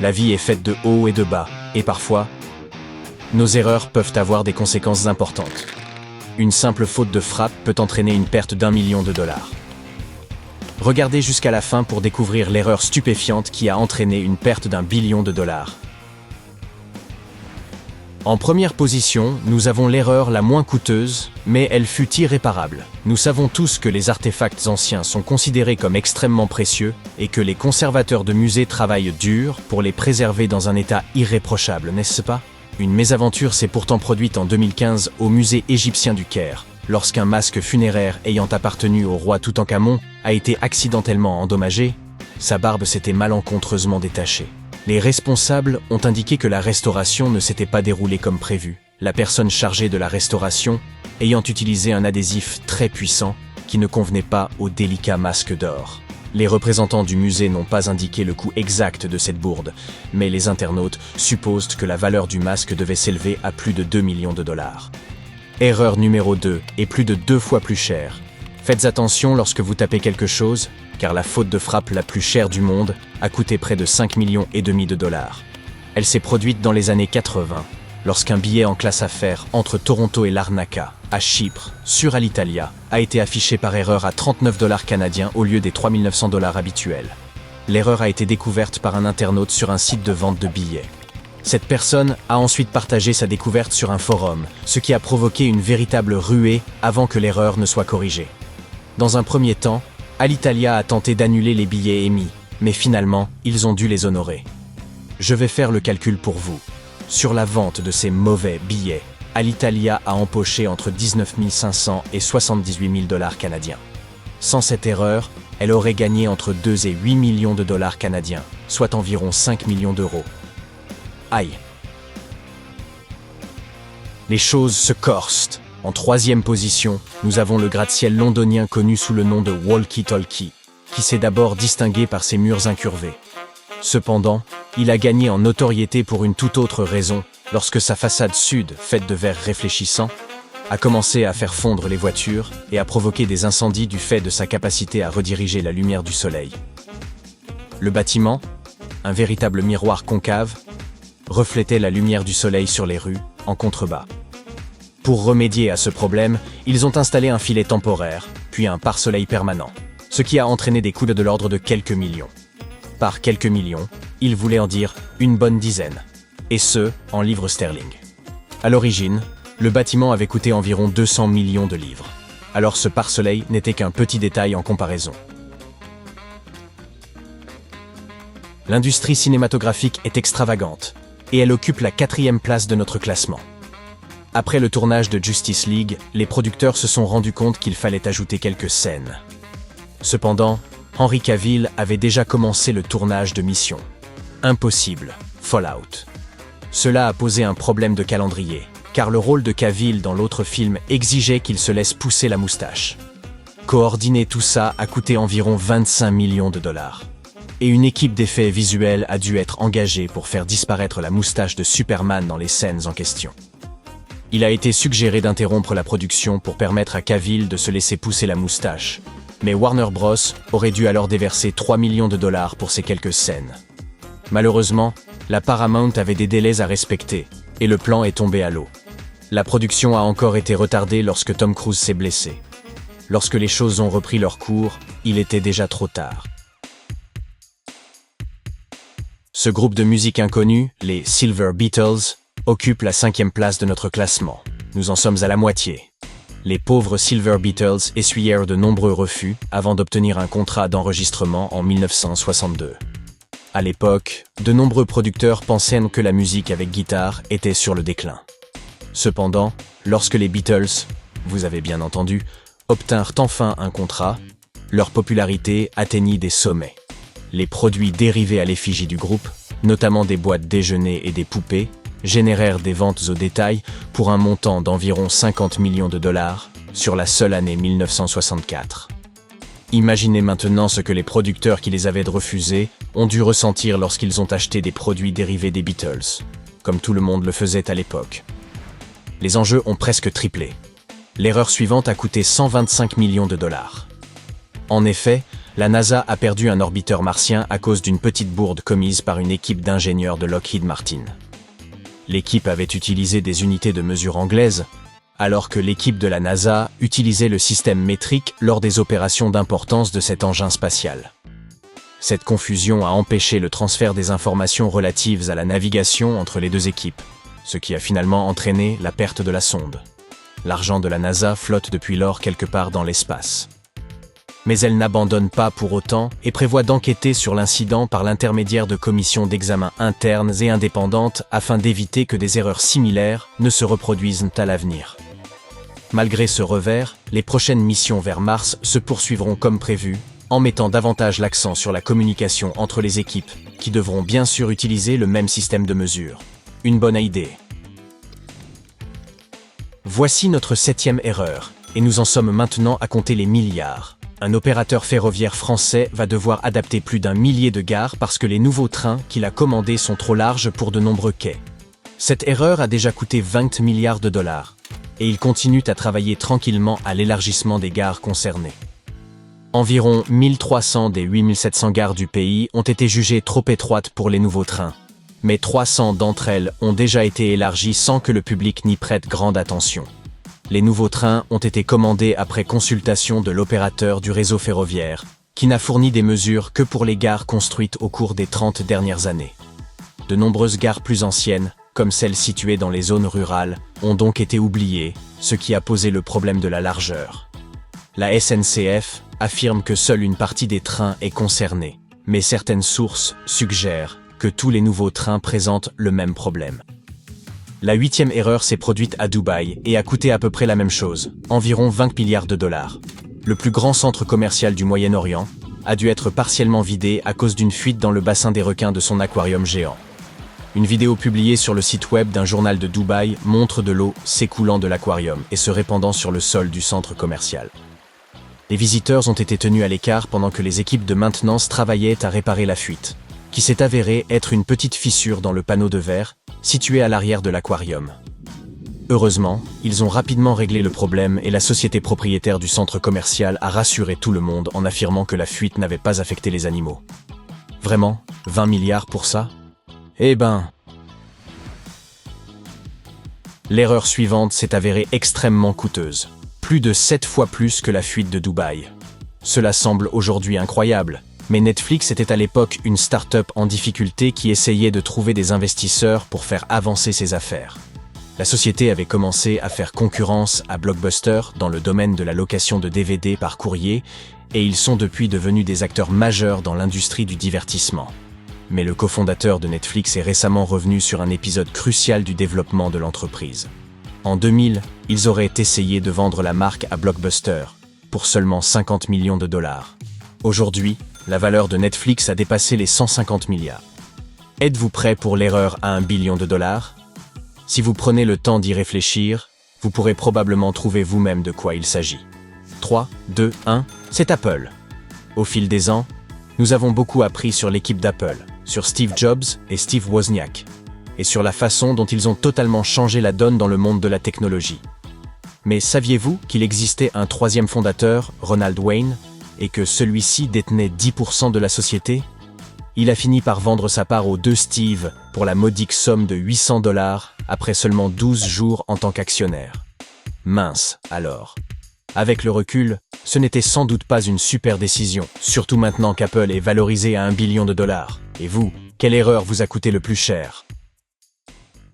La vie est faite de hauts et de bas, et parfois, nos erreurs peuvent avoir des conséquences importantes. Une simple faute de frappe peut entraîner une perte d'1 million de dollars. Regardez jusqu'à la fin pour découvrir l'erreur stupéfiante qui a entraîné une perte d'1 billion de dollars. En première position, nous avons l'erreur la moins coûteuse, mais elle fut irréparable. Nous savons tous que les artefacts anciens sont considérés comme extrêmement précieux et que les conservateurs de musées travaillent dur pour les préserver dans un état irréprochable, n'est-ce pas? Une mésaventure s'est pourtant produite en 2015 au musée égyptien du Caire, lorsqu'un masque funéraire ayant appartenu au roi Toutankhamon a été accidentellement endommagé. Sa barbe s'était malencontreusement détachée. Les responsables ont indiqué que la restauration ne s'était pas déroulée comme prévu, la personne chargée de la restauration ayant utilisé un adhésif très puissant qui ne convenait pas au délicat masque d'or. Les représentants du musée n'ont pas indiqué le coût exact de cette bourde, mais les internautes supposent que la valeur du masque devait s'élever à plus de 2 millions de dollars. Erreur numéro 2 est plus de 2 fois plus chère. Faites attention lorsque vous tapez quelque chose, car la faute de frappe la plus chère du monde a coûté près de 5,5 millions de dollars. Elle s'est produite dans les années 80, lorsqu'un billet en classe affaires entre Toronto et Larnaca, à Chypre, sur Alitalia, a été affiché par erreur à 39 dollars canadiens au lieu des 3 900 dollars habituels. L'erreur a été découverte par un internaute sur un site de vente de billets. Cette personne a ensuite partagé sa découverte sur un forum, ce qui a provoqué une véritable ruée avant que l'erreur ne soit corrigée. Dans un premier temps, Alitalia a tenté d'annuler les billets émis, mais finalement, ils ont dû les honorer. Je vais faire le calcul pour vous. Sur la vente de ces mauvais billets, Alitalia a empoché entre 19 500 et 78 000 dollars canadiens. Sans cette erreur, elle aurait gagné entre 2 et 8 millions de dollars canadiens, soit environ 5 millions d'euros. Aïe! Les choses se corsent. En troisième position, nous avons le gratte-ciel londonien connu sous le nom de Walkie Talkie, qui s'est d'abord distingué par ses murs incurvés. Cependant, il a gagné en notoriété pour une toute autre raison, lorsque sa façade sud, faite de verre réfléchissant, a commencé à faire fondre les voitures et à provoquer des incendies du fait de sa capacité à rediriger la lumière du soleil. Le bâtiment, un véritable miroir concave, reflétait la lumière du soleil sur les rues, en contrebas. Pour remédier à ce problème, ils ont installé un filet temporaire, puis un pare-soleil permanent, ce qui a entraîné des coûts de l'ordre de quelques millions. Par quelques millions, ils voulaient en dire une bonne dizaine, et ce, en livres sterling. À l'origine, le bâtiment avait coûté environ 200 millions de livres, alors ce pare-soleil n'était qu'un petit détail en comparaison. L'industrie cinématographique est extravagante, et elle occupe la 4e place de notre classement. Après le tournage de Justice League, les producteurs se sont rendus compte qu'il fallait ajouter quelques scènes. Cependant, Henry Cavill avait déjà commencé le tournage de Mission Impossible, Fallout. Cela a posé un problème de calendrier, car le rôle de Cavill dans l'autre film exigeait qu'il se laisse pousser la moustache. Coordonner tout ça a coûté environ 25 millions de dollars. Et une équipe d'effets visuels a dû être engagée pour faire disparaître la moustache de Superman dans les scènes en question. Il a été suggéré d'interrompre la production pour permettre à Cavill de se laisser pousser la moustache, mais Warner Bros. Aurait dû alors déverser 3 millions de dollars pour ces quelques scènes. Malheureusement, la Paramount avait des délais à respecter, et le plan est tombé à l'eau. La production a encore été retardée lorsque Tom Cruise s'est blessé. Lorsque les choses ont repris leur cours, il était déjà trop tard. Ce groupe de musique inconnue, les Silver Beatles, occupe la 5e place de notre classement. Nous en sommes à la moitié. Les pauvres Silver Beatles essuyèrent de nombreux refus avant d'obtenir un contrat d'enregistrement en 1962. À l'époque, de nombreux producteurs pensaient que la musique avec guitare était sur le déclin. Cependant, lorsque les Beatles, vous avez bien entendu, obtinrent enfin un contrat, leur popularité atteignit des sommets. Les produits dérivés à l'effigie du groupe, notamment des boîtes déjeuner et des poupées, générèrent des ventes au détail pour un montant d'environ 50 millions de dollars sur la seule année 1964. Imaginez maintenant ce que les producteurs qui les avaient refusés ont dû ressentir lorsqu'ils ont acheté des produits dérivés des Beatles, comme tout le monde le faisait à l'époque. Les enjeux ont presque triplé. L'erreur suivante a coûté 125 millions de dollars. En effet, la NASA a perdu un orbiteur martien à cause d'une petite bourde commise par une équipe d'ingénieurs de Lockheed Martin. L'équipe avait utilisé des unités de mesure anglaises, alors que l'équipe de la NASA utilisait le système métrique lors des opérations d'importance de cet engin spatial. Cette confusion a empêché le transfert des informations relatives à la navigation entre les deux équipes, ce qui a finalement entraîné la perte de la sonde. L'argent de la NASA flotte depuis lors quelque part dans l'espace. Mais elle n'abandonne pas pour autant et prévoit d'enquêter sur l'incident par l'intermédiaire de commissions d'examen internes et indépendantes afin d'éviter que des erreurs similaires ne se reproduisent à l'avenir. Malgré ce revers, les prochaines missions vers Mars se poursuivront comme prévu, en mettant davantage l'accent sur la communication entre les équipes, qui devront bien sûr utiliser le même système de mesure. Une bonne idée. Voici notre 7e erreur, et nous en sommes maintenant à compter les milliards. Un opérateur ferroviaire français va devoir adapter plus d'1 millier de gares parce que les nouveaux trains qu'il a commandés sont trop larges pour de nombreux quais. Cette erreur a déjà coûté 20 milliards de dollars, et il continue à travailler tranquillement à l'élargissement des gares concernées. Environ 1300 des 8700 gares du pays ont été jugées trop étroites pour les nouveaux trains, mais 300 d'entre elles ont déjà été élargies sans que le public n'y prête grande attention. Les nouveaux trains ont été commandés après consultation de l'opérateur du réseau ferroviaire, qui n'a fourni des mesures que pour les gares construites au cours des 30 dernières années. De nombreuses gares plus anciennes, comme celles situées dans les zones rurales, ont donc été oubliées, ce qui a posé le problème de la largeur. La SNCF affirme que seule une partie des trains est concernée, mais certaines sources suggèrent que tous les nouveaux trains présentent le même problème. La 8e erreur s'est produite à Dubaï et a coûté à peu près la même chose, environ 20 milliards de dollars. Le plus grand centre commercial du Moyen-Orient a dû être partiellement vidé à cause d'une fuite dans le bassin des requins de son aquarium géant. Une vidéo publiée sur le site web d'un journal de Dubaï montre de l'eau s'écoulant de l'aquarium et se répandant sur le sol du centre commercial. Les visiteurs ont été tenus à l'écart pendant que les équipes de maintenance travaillaient à réparer la fuite, qui s'est avérée être une petite fissure dans le panneau de verre situé à l'arrière de l'aquarium. Heureusement, ils ont rapidement réglé le problème et la société propriétaire du centre commercial a rassuré tout le monde en affirmant que la fuite n'avait pas affecté les animaux. Vraiment, 20 milliards pour ça ? Eh ben... L'erreur suivante s'est avérée extrêmement coûteuse. Plus de 7 fois plus que la fuite de Dubaï. Cela semble aujourd'hui incroyable, mais Netflix était à l'époque une start-up en difficulté qui essayait de trouver des investisseurs pour faire avancer ses affaires. La société avait commencé à faire concurrence à Blockbuster dans le domaine de la location de DVD par courrier, et ils sont depuis devenus des acteurs majeurs dans l'industrie du divertissement. Mais le cofondateur de Netflix est récemment revenu sur un épisode crucial du développement de l'entreprise. En 2000, ils auraient essayé de vendre la marque à Blockbuster pour seulement 50 millions de dollars. Aujourd'hui, la valeur de Netflix a dépassé les 150 milliards. Êtes-vous prêt pour l'erreur à 1 billion de dollars ? Si vous prenez le temps d'y réfléchir, vous pourrez probablement trouver vous-même de quoi il s'agit. 3, 2, 1, c'est Apple. Au fil des ans, nous avons beaucoup appris sur l'équipe d'Apple, sur Steve Jobs et Steve Wozniak, et sur la façon dont ils ont totalement changé la donne dans le monde de la technologie. Mais saviez-vous qu'il existait un troisième fondateur, Ronald Wayne, et que celui-ci détenait 10% de la société ? Il a fini par vendre sa part aux deux Steve pour la modique somme de 800 $ après seulement 12 jours en tant qu'actionnaire. Mince, alors. Avec le recul, ce n'était sans doute pas une super décision, surtout maintenant qu'Apple est valorisé à 1 billion de dollars. Et vous, quelle erreur vous a coûté le plus cher ?